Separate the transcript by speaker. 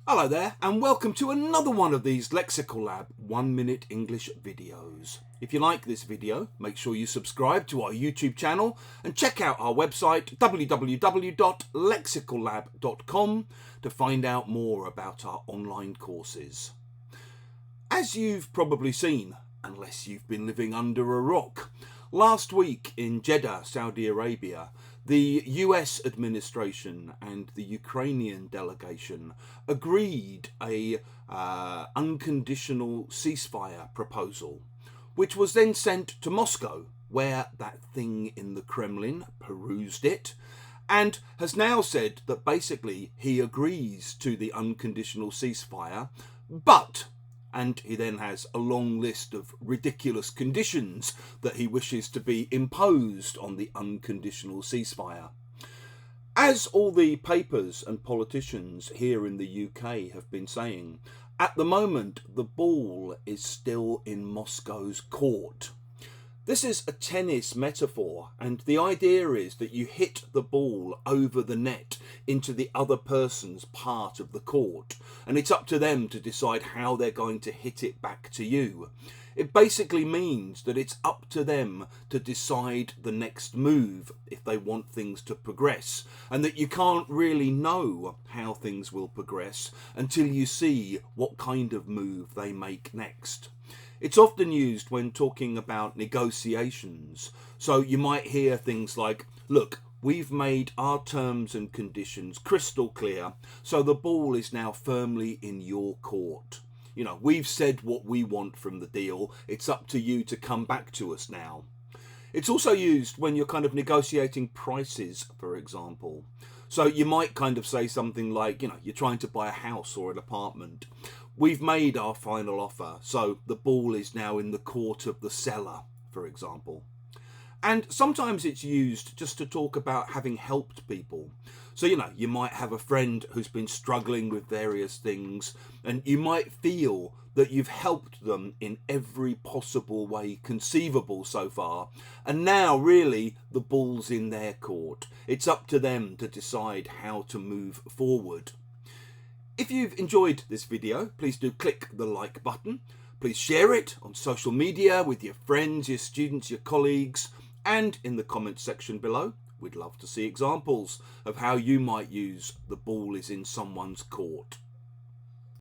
Speaker 1: Hello there, and welcome to another one of these Lexical Lab 1-minute English videos. If you like this video, make sure you subscribe to our YouTube channel and check out our website www.lexicallab.com to find out more about our online courses. As you've probably seen, unless you've been living under a rock, last week in Jeddah, Saudi Arabia, the US administration and the Ukrainian delegation agreed a unconditional ceasefire proposal, which was then sent to Moscow, where that thing in the Kremlin perused it, and has now said that basically he agrees to the unconditional ceasefire, and he then has a long list of ridiculous conditions that he wishes to be imposed on the unconditional ceasefire. As all the papers and politicians here in the UK have been saying, at the moment the ball is still in Moscow's court. This is a tennis metaphor, and the idea is that you hit the ball over the net into the other person's part of the court, and it's up to them to decide how they're going to hit it back to you. It basically means that it's up to them to decide the next move if they want things to progress, and that you can't really know how things will progress until you see what kind of move they make next. It's often used when talking about negotiations. So you might hear things like, look, we've made our terms and conditions crystal clear, so the ball is now firmly in your court. You know, we've said what we want from the deal. It's up to you to come back to us now. It's also used when you're kind of negotiating prices, for example. So you might kind of say something like, you know, you're trying to buy a house or an apartment. We've made our final offer, so the ball is now in the court of the seller, for example. And sometimes it's used just to talk about having helped people. So, you know, you might have a friend who's been struggling with various things, and you might feel that you've helped them in every possible way conceivable so far. And now, really, the ball's in their court. It's up to them to decide how to move forward. If you've enjoyed this video, please do click the like button. Please share it on social media with your friends, your students, your colleagues, and in the comments section below. We'd love to see examples of how you might use the ball is in someone's court.